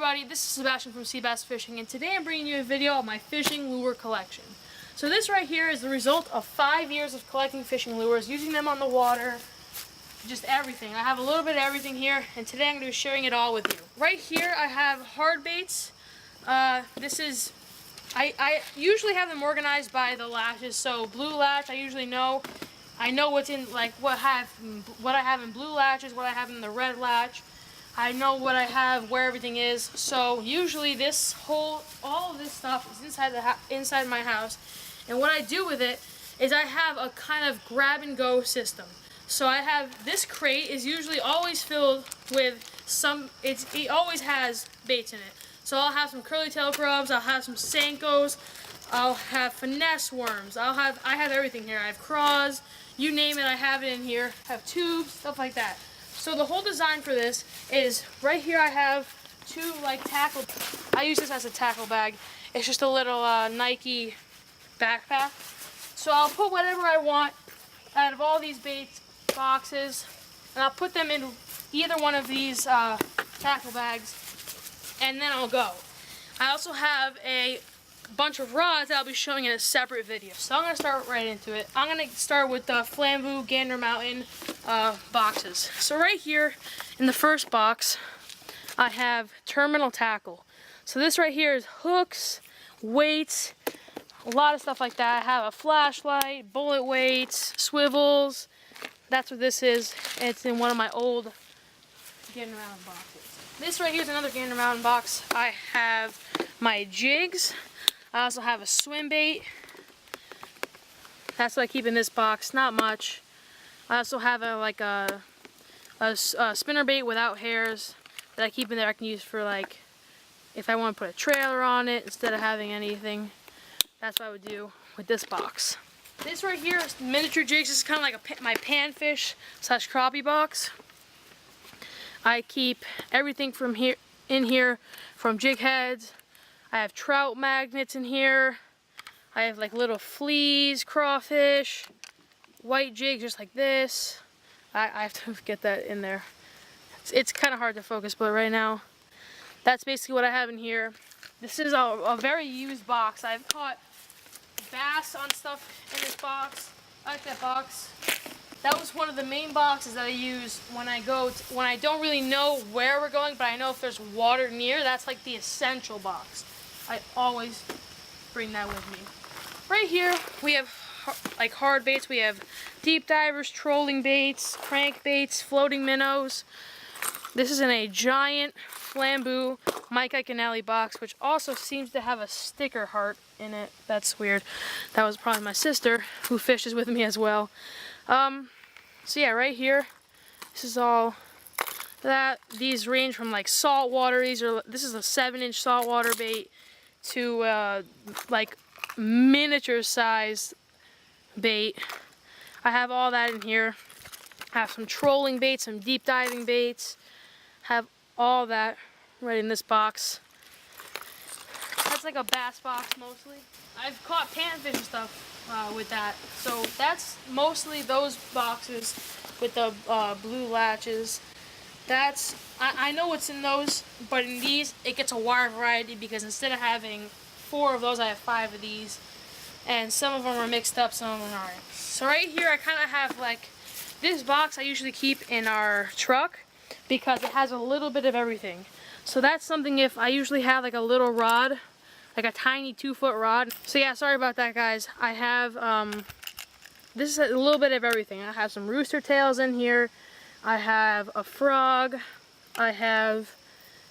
everybody, this is Sebastian from SeeBass Fishing, and today I'm bringing you a video of my fishing lure collection. So this right here is the result of 5 years of collecting fishing lures, using them on the water, just everything. I have a little bit of everything here, and today I'm going to be sharing it all with you. Right here I have hard baits. I usually have them organized by the latches. So blue latch, I know what's in, like what I have in blue latches, what I have in the red latch. I know what I have, where everything is. So usually all of this stuff is inside my house. And what I do with it is I have a kind of grab and go system. So I have this crate is usually always filled with it always has baits in it. So I'll have some curly tail grubs, I'll have some Senkos, I'll have finesse worms, I have everything here. I have craws, you name it, I have it in here. I have tubes, stuff like that. So the whole design for this is, right here I have two tackle. I use this as a tackle bag. It's just a little Nike backpack. So I'll put whatever I want out of all these bait boxes, and I'll put them in either one of these tackle bags, and then I'll go. I also have a bunch of rods that I'll be showing in a separate video. So I'm going to start right into it. I'm going to start with the Flambeau Gander Mountain boxes. So right here in the first box I have terminal tackle. So this right here is hooks, weights, a lot of stuff like that. I have a flashlight, bullet weights, swivels. That's what this is. It's in one of my old Gander Mountain boxes. This right here is another Gander Mountain box. I have my jigs. I also have a swim bait. That's what I keep in this box. Not much. I also have a spinner bait without hairs that I keep in there. I can use for if I want to put a trailer on it instead of having anything. That's what I would do with this box. This right here is miniature jigs. This is kind of like my panfish / crappie box. I keep everything from in here, from jig heads. I have trout magnets in here. I have little fleas, crawfish, white jigs just like this. I have to get that in there. It's kind of hard to focus, but right now, that's basically what I have in here. This is a very used box. I've caught bass on stuff in this box. I like that box. That was one of the main boxes that I use when I don't really know where we're going, but I know if there's water near. That's like the essential box. I always bring that with me. Right here we have hard baits. We have deep divers, trolling baits, crank baits, floating minnows. This is in a giant Flambeau Mike Iaconelli box, which also seems to have a sticker heart in it. That's weird. That was probably my sister who fishes with me as well. So yeah, right here, this is all that. These range from saltwater. This is a 7-inch saltwater bait to miniature sized bait. I have all that in here. I have some trolling baits, some deep diving baits. Have all that right in this box. That's like a bass box mostly. I've caught panfish and stuff with that. So that's mostly those boxes with the blue latches. I know what's in those, but in these it gets a wide variety because instead of having 4 of those, I have 5 of these. And some of them are mixed up, some of them aren't. So right here I kind of have this box I usually keep in our truck because it has a little bit of everything. So that's something if I usually have a little rod, a tiny 2-foot rod. So yeah, sorry about that guys. I have, this is a little bit of everything. I have some rooster tails in here. I have a frog. I have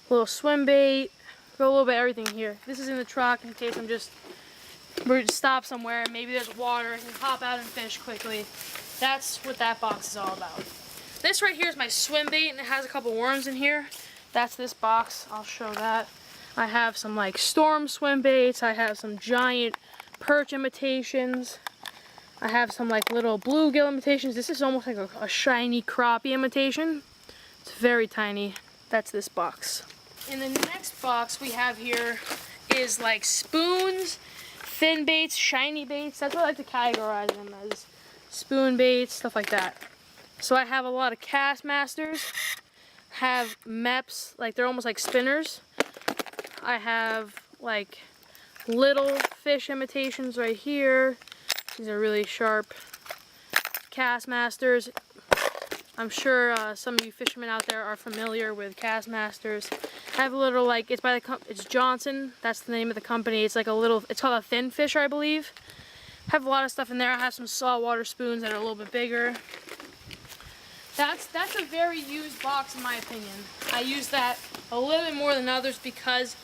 a little swim bait. Got a little bit of everything here. This is in the truck in case we're to stop somewhere. Maybe there's water. I can hop out and fish quickly. That's what that box is all about. This right here is my swim bait, and it has a couple worms in here. That's this box. I'll show that. I have some storm swim baits. I have some giant perch imitations. I have some little bluegill imitations. This is almost like a shiny crappie imitation. It's very tiny. That's this box. In the next box we have here is spoons, thin baits, shiny baits. That's what I like to categorize them as. Spoon baits, stuff like that. So I have a lot of Cast Masters, have MEPs, they're almost like spinners. I have like little fish imitations right here. These are really sharp Castmasters. I'm sure some of you fishermen out there are familiar with Castmasters. I have a little, like, it's by the it's Johnson. That's the name of the company. It's like a little, it's called a thin fisher, I believe. I have a lot of stuff in there. I have some saltwater spoons that are a little bit bigger. That's a very used box in my opinion. I use that a little bit more than others because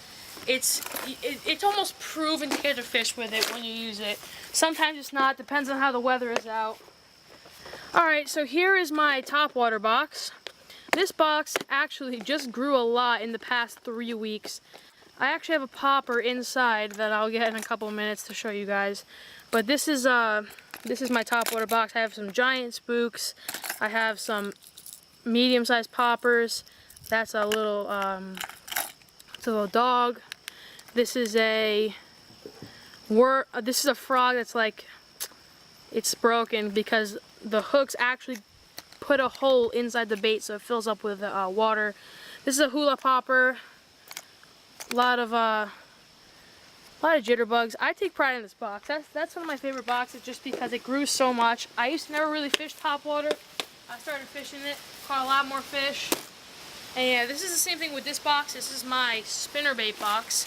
it's almost proven to catch a fish with it when you use it. Sometimes it's not, depends on how the weather is out. Alright, so here is my topwater box. This box actually just grew a lot in the past 3 weeks. I actually have a popper inside that I'll get in a couple of minutes to show you guys. But this is my topwater box. I have some giant spooks. I have some medium-sized poppers. That's a little dog. This is a frog that's like, it's broken because the hooks actually put a hole inside the bait so it fills up with water. This is a hula popper. A lot of jitterbugs. I take pride in this box. That's one of my favorite boxes just because it grew so much. I used to never really fish topwater. I started fishing it, caught a lot more fish. And yeah, this is the same thing with this box. This is my spinnerbait box.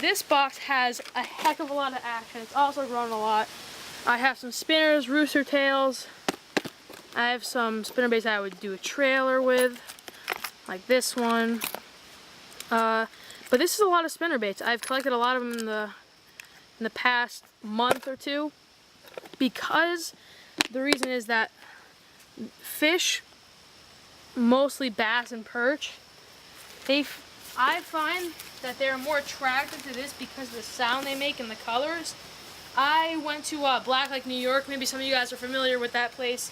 This box has a heck of a lot of action. It's also grown a lot. I have some spinners, rooster tails. I have some spinnerbaits I would do a trailer with, like this one. But this is a lot of spinnerbaits. I've collected a lot of them in the past month or two because the reason is that fish, mostly bass and perch, I find that they're more attracted to this because of the sound they make and the colors. I went to Black Lake, New York. Maybe some of you guys are familiar with that place.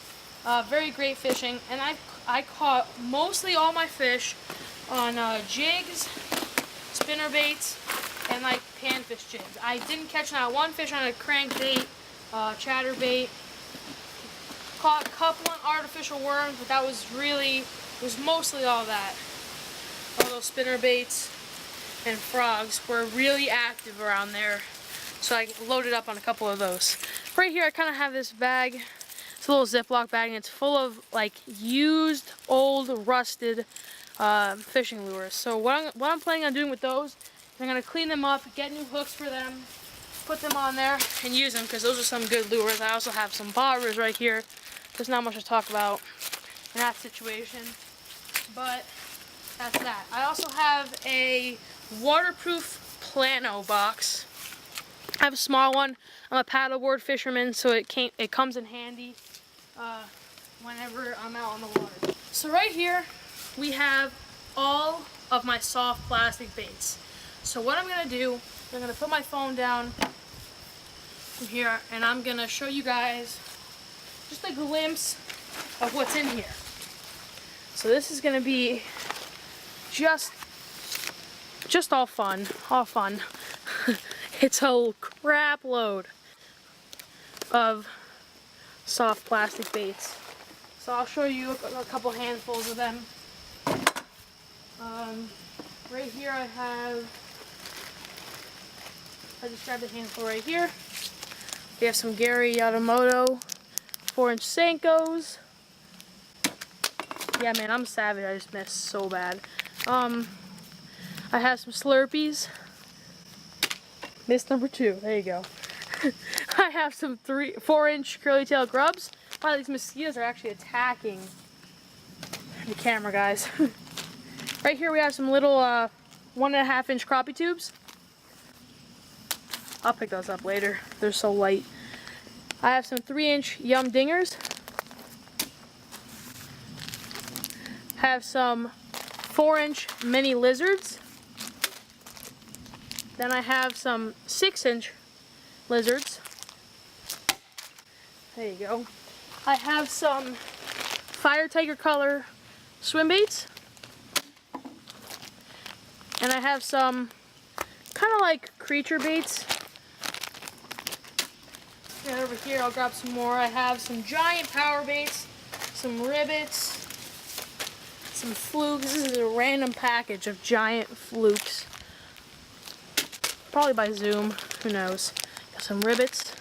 Very great fishing, and I caught mostly all my fish on jigs, spinnerbaits, and like panfish jigs. I didn't catch not one fish on a crankbait, chatterbait. Caught a couple of artificial worms, but that was mostly all that. All those spinnerbaits and frogs were really active around there, so I loaded up on a couple of those. Right here I kind of have this bag. It's a little Ziploc bag and it's full of like used, old, rusted fishing lures. So what I'm planning on doing with those is I'm going to clean them up, get new hooks for them, put them on there and use them because those are some good lures. I also have some bobbers right here. There's not much to talk about in that situation, but that's that. I also have a waterproof plano box. I have a small one. I'm a paddleboard fisherman, so it comes in handy whenever I'm out on the water. So right here we have all of my soft plastic baits. So what I'm going to do, I'm going to put my phone down here and I'm going to show you guys just a glimpse of what's in here. So this is going to be just all fun, It's a crap load of soft plastic baits. So I'll show you a couple handfuls of them. Right here I just grabbed a handful right here. We have some Gary Yamamoto 4-inch Senkos. Yeah, man, I'm savage. I just missed so bad. I have some Slurpees. Missed number 2. There you go. I have some 4-inch curly tail grubs. Wow, these mosquitoes are actually attacking the camera, guys. Right here we have some little 1.5-inch crappie tubes. I'll pick those up later. They're so light. I have some 3-inch Yum Dingers. Have some 4-inch mini lizards. Then I have some 6-inch lizards. There you go. I have some Fire Tiger color swim baits. And I have some kind of like creature baits. And over here I'll grab some more. I have some giant power baits, some ribbits, some flukes. This is a random package of giant flukes. probably by Zoom, who knows. Got some rivets.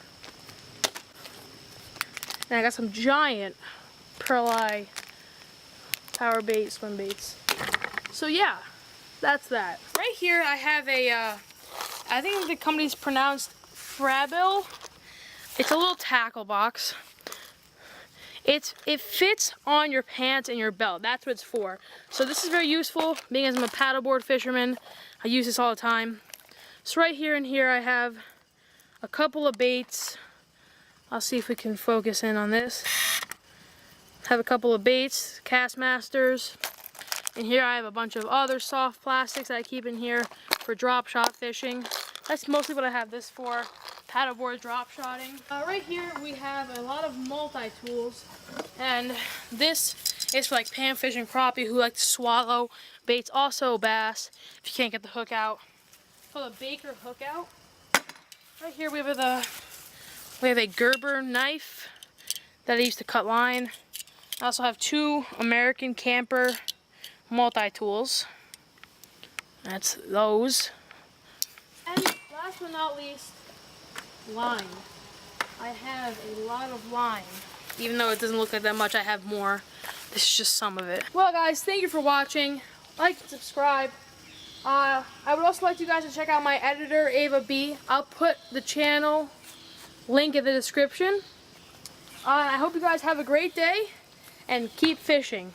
And I got some giant pearl eye power bait swim baits. So yeah, that's that. Right here I have a, I think the company's pronounced Frabil. It's a little tackle box. It fits on your pants and your belt. That's what it's for. So this is very useful, being as I'm a paddleboard fisherman. I use this all the time. So right here and here I have a couple of baits. I'll see if we can focus in on this. Have a couple of baits, Castmasters. And here I have a bunch of other soft plastics that I keep in here for drop shot fishing. That's mostly what I have this for, paddleboard drop shotting. Right here we have a lot of multi-tools, and this is for like pan fishing crappie who like to swallow baits, also bass if you can't get the hook out. It's called a Baker hook out. Right here we have a Gerber knife that I use to cut line. I also have two American Camper multi-tools. That's those. And last but not least, line. I have a lot of line. Even though it doesn't look like that much, I have more. This is just some of it. Well guys, thank you for watching. Like and subscribe. I would also like you guys to check out my editor, Ava B. I'll put the channel link in the description. I hope you guys have a great day and keep fishing.